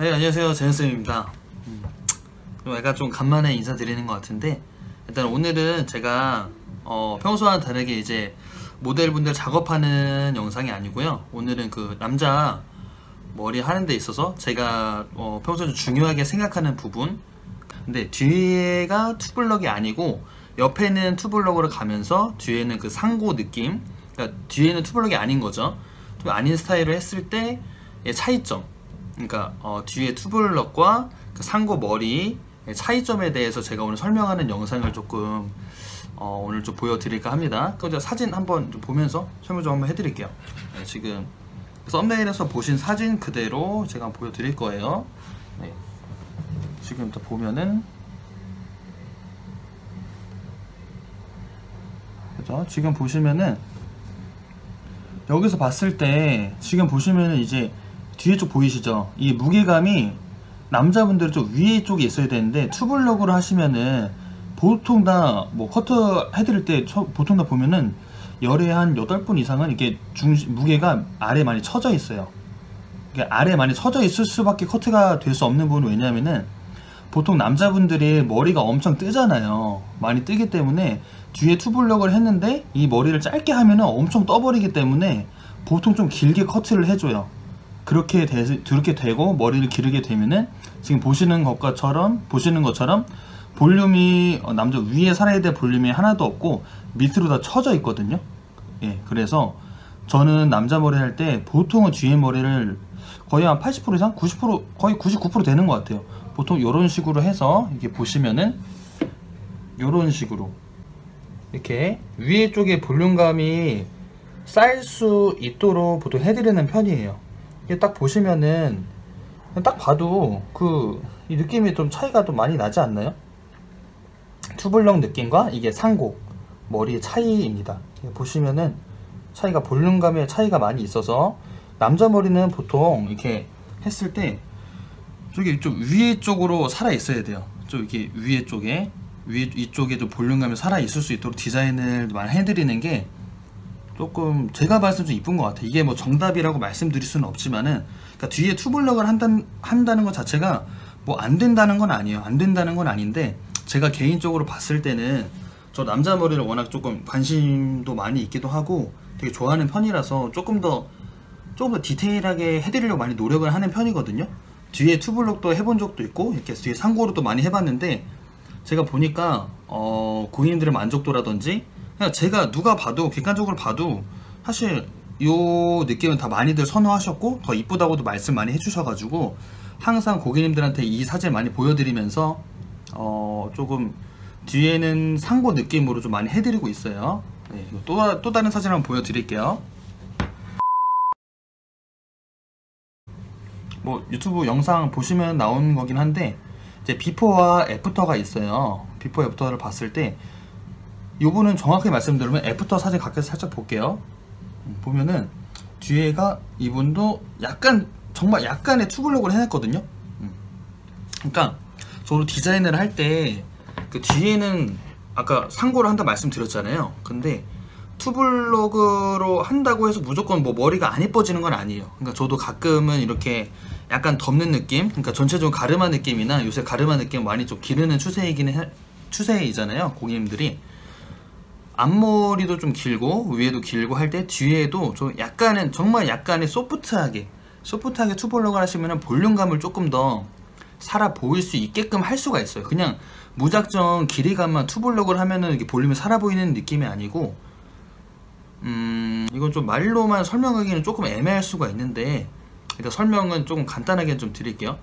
네, 안녕하세요. 재현쌤입니다. 약간 좀 간만에 인사드리는 것 같은데, 일단 오늘은 제가 평소와는 다르게 이제 모델분들 작업하는 영상이 아니고요. 오늘은 그 남자 머리 하는 데 있어서 제가 평소에 좀 중요하게 생각하는 부분, 근데 뒤에가 투블럭이 아니고 옆에는 투블럭으로 가면서 뒤에는 그 상고 느낌, 그러니까 뒤에는 투블럭이 아닌 거죠. 아닌 스타일을 했을 때의 차이점, 그러니까 뒤에 투블럭과 그 상고 머리 차이점에 대해서 제가 오늘 설명하는 영상을 조금 오늘 좀 보여드릴까 합니다. 그래서 사진 한번 좀 보면서 설명 좀 한번 해드릴게요. 네, 지금 썸네일에서 보신 사진 그대로 제가 한번 보여드릴 거예요. 네, 지금부터 보면은, 그죠? 지금 보시면은 여기서 봤을 때 지금 보시면은 이제 뒤에 쪽 보이시죠? 이 무게감이 남자분들은 좀 위에 쪽에 있어야 되는데, 투블럭으로 하시면은 보통 다 뭐 커트 해드릴 때 보통 다 보면은 열에 한 8분 이상은 이게 무게가 아래 많이 처져 있어요. 이게 아래 많이 처져 있을 수밖에 커트가 될 수 없는 부분은, 왜냐면은 보통 남자분들이 머리가 엄청 뜨잖아요. 많이 뜨기 때문에 뒤에 투블럭을 했는데 이 머리를 짧게 하면은 엄청 떠버리기 때문에 보통 좀 길게 커트를 해줘요. 그렇게 되고 머리를 기르게 되면은 지금 보시는 것처럼 볼륨이 남자 위에 살아야 될 볼륨이 하나도 없고 밑으로 다 처져 있거든요. 예, 그래서 저는 남자 머리 할 때 보통은 뒤에 머리를 거의 한 80% 이상, 90%, 거의 99% 되는 것 같아요. 보통 이런 식으로 해서 이렇게 보시면은 이런 식으로 이렇게 위에 쪽에 볼륨감이 쌓일 수 있도록 보통 해드리는 편이에요. 이게 딱 보시면은 딱 봐도 이 느낌이 좀 차이가 좀 많이 나지 않나요? 투블럭 느낌과 이게 상고 머리의 차이입니다. 보시면은 차이가, 볼륨감의 차이가 많이 있어서 남자 머리는 보통 이렇게 했을 때 저기 좀 위에 쪽으로 살아 있어야 돼요. 좀 이렇게 위쪽에 좀 볼륨감이 살아 있을 수 있도록 디자인을 많이 해드리는 게 조금 제가 봤을 때 좀 이쁜 것 같아요. 이게 뭐 정답이라고 말씀드릴 수는 없지만은, 그러니까 뒤에 투블럭을 한다는 것 자체가 뭐 안 된다는 건 아니에요. 안 된다는 건 아닌데, 제가 개인적으로 봤을 때는 저 남자 머리를 워낙 조금 관심도 많이 있기도 하고 되게 좋아하는 편이라서 조금 더 디테일하게 해드리려고 많이 노력을 하는 편이거든요. 뒤에 투블럭도 해본 적도 있고 이렇게 뒤에 상고로도 많이 해봤는데, 제가 보니까 고객님들의 만족도라든지 그냥 제가 누가 봐도 객관적으로 봐도 사실 요 느낌은 다 많이들 선호하셨고 더 이쁘다고도 말씀 많이 해주셔가지고 항상 고객님들한테 이 사진 많이 보여드리면서 조금 뒤에는 상고 느낌으로 좀 많이 해드리고 있어요. 네, 또 다른 사진 한번 보여드릴게요. 뭐 유튜브 영상 보시면 나오는 거긴 한데, 이제 비포와 애프터가 있어요. 비포 애프터를 봤을 때 요거는 정확히 말씀드리면 애프터 사진 가까이서 살짝 볼게요. 보면은 뒤에가 이분도 약간 정말 약간의 투블럭을 해놨거든요. 그러니까 저도 디자인을 할 때 그 뒤에는 아까 상고를 한다 말씀드렸잖아요. 근데 투블럭으로 한다고 해서 무조건 뭐 머리가 안 예뻐지는 건 아니에요. 그러니까 저도 가끔은 이렇게 약간 덮는 느낌, 그러니까 전체적으로 가르마 느낌이나 요새 가르마 느낌 많이 좀 기르는 추세이잖아요. 고객님들이 앞머리도 좀 길고 위에도 길고 할 때 뒤에도 좀 약간은 정말 약간의 소프트하게 투블럭을 하시면 볼륨감을 조금 더 살아 보일 수 있게끔 할 수가 있어요. 그냥 무작정 길이감만 투블럭을 하면은 이게 볼륨이 살아 보이는 느낌이 아니고, 이건 좀 말로만 설명하기는 조금 애매할 수가 있는데, 일단 설명은 조금 간단하게 좀 드릴게요.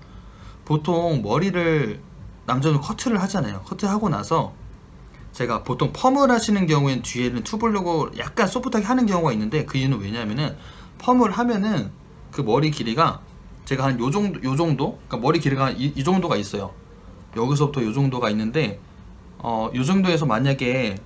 보통 머리를 남자는 커트를 하잖아요. 커트하고 나서 제가 보통 펌을 하시는 경우에는 뒤에는 투블럭을 약간 소프트하게 하는 경우가 있는데, 그 이유는 왜냐면은 펌을 하면은 그 머리 길이가 제가 한 요 정도, 그러니까 머리 길이가 이 정도가 있어요. 여기서부터 요 정도가 있는데, 요 정도에서 만약에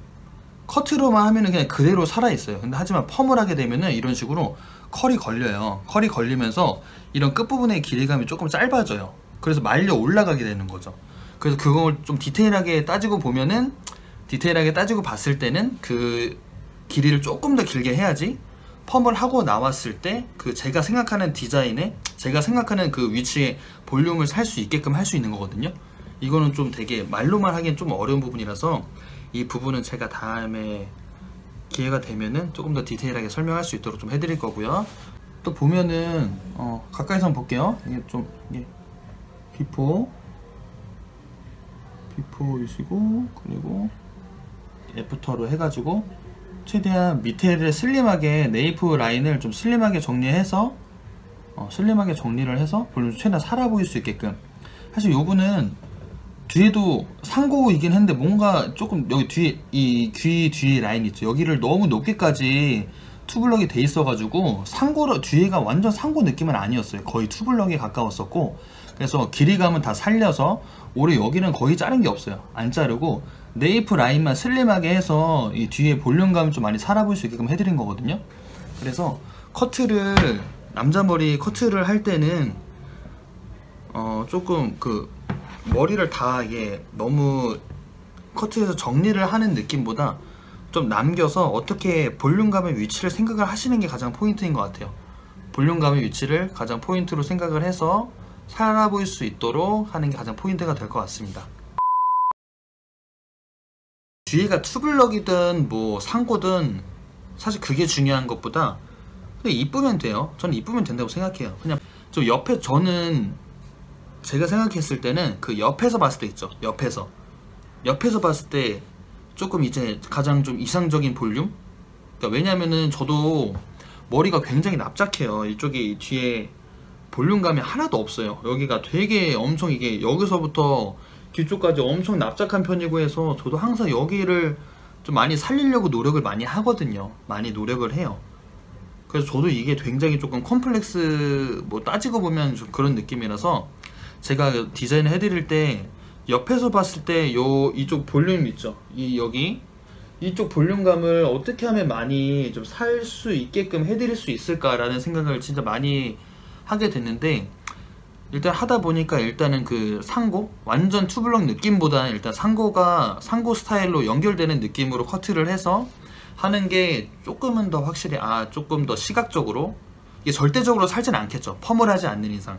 커트로만 하면은 그냥 그대로 살아있어요. 근데 하지만 펌을 하게 되면은 이런 식으로 컬이 걸려요. 컬이 걸리면서 이런 끝부분의 길이감이 조금 짧아져요. 그래서 말려 올라가게 되는 거죠. 그래서 그걸 좀 디테일하게 따지고 봤을 때는 그 길이를 조금 더 길게 해야지 펌을 하고 나왔을 때 그 제가 생각하는 디자인의 제가 생각하는 그 위치에 볼륨을 살 수 있게끔 할 수 있는 거거든요. 이거는 좀 되게 말로만 하기엔 좀 어려운 부분이라서 이 부분은 제가 다음에 기회가 되면은 조금 더 디테일하게 설명할 수 있도록 좀 해드릴 거고요. 또 보면은 가까이서 한번 볼게요. 이게 좀 비포이시고, 그리고 애프터로 해가지고 최대한 밑에를 슬림하게, 네이프 라인을 좀 슬림하게 정리해서 슬림하게 정리를 해서 볼륨 최대한 살아 보일 수 있게끔. 사실 요거는 뒤에도 상고이긴 했는데 뭔가 조금 여기 뒤에 이 귀 뒤에 라인 있죠, 여기를 너무 높게까지 투블럭이 돼 있어가지고 상고 뒤에가 완전 상고 느낌은 아니었어요. 거의 투블럭에 가까웠었고, 그래서 길이감은 다 살려서 올해 여기는 거의 자른 게 없어요. 안 자르고 네이프 라인만 슬림하게 해서 이 뒤에 볼륨감을 좀 많이 살아 보일 수 있게끔 해드린 거거든요. 그래서 커트를, 남자 머리 커트를 할 때는 조금 그 머리를 다 이게 너무 커트해서 정리를 하는 느낌보다 좀 남겨서 어떻게 볼륨감의 위치를 생각을 하시는 게 가장 포인트인 것 같아요. 볼륨감의 위치를 가장 포인트로 생각을 해서 살아 보일 수 있도록 하는 게 가장 포인트가 될 것 같습니다. 뒤에가 투블럭이든 뭐 상고든 사실 그게 중요한 것보다 그냥 이쁘면 돼요. 저는 이쁘면 된다고 생각해요. 그냥 좀 옆에, 저는 제가 생각했을 때는 그 옆에서 봤을 때 있죠, 옆에서 봤을 때 조금 이제 가장 좀 이상적인 볼륨. 그러니까 왜냐면은 저도 머리가 굉장히 납작해요. 이쪽에 뒤에 볼륨감이 하나도 없어요. 여기가 되게 엄청, 이게 여기서부터 뒤쪽까지 엄청 납작한 편이고 해서 저도 항상 여기를 좀 많이 살리려고 노력을 많이 하거든요. 많이 노력을 해요. 그래서 저도 이게 굉장히 조금 컴플렉스, 뭐 따지고 보면 좀 그런 느낌이라서 제가 디자인을 해드릴 때 옆에서 봤을 때 이쪽 볼륨 있죠, 이쪽 볼륨감을 어떻게 하면 많이 좀 살 수 있게끔 해드릴 수 있을까라는 생각을 진짜 많이 하게 됐는데, 일단 하다 보니까 일단은 그 상고, 완전 투블럭 느낌보다는 일단 상고 스타일로 연결되는 느낌으로 커트를 해서 하는 게 조금은 더 확실히, 조금 더 시각적으로, 이게 절대적으로 살진 않겠죠, 펌을 하지 않는 이상.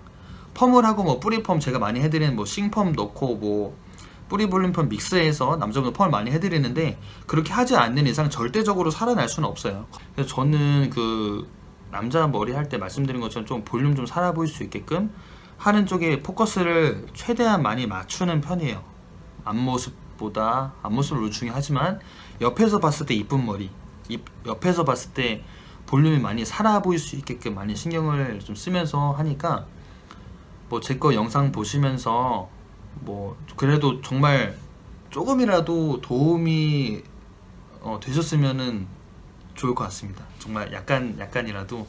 펌을 하고 뭐 뿌리펌 제가 많이 해드리는 뭐 싱펌 넣고 뭐 뿌리 볼륨펌 믹스해서 남자분들 펌을 많이 해드리는데, 그렇게 하지 않는 이상 절대적으로 살아날 수는 없어요. 그래서 저는 그 남자 머리 할 때 말씀드린 것처럼 좀 볼륨 좀 살아 보일 수 있게끔 하는 쪽에 포커스를 최대한 많이 맞추는 편이에요. 앞모습을 중요하지만 옆에서 봤을 때 이쁜 머리, 옆에서 봤을 때 볼륨이 많이 살아 보일 수 있게끔 많이 신경을 좀 쓰면서 하니까, 뭐 제 거 영상 보시면서 뭐 그래도 정말 조금이라도 도움이 되셨으면은 좋을 것 같습니다. 정말 약간이라도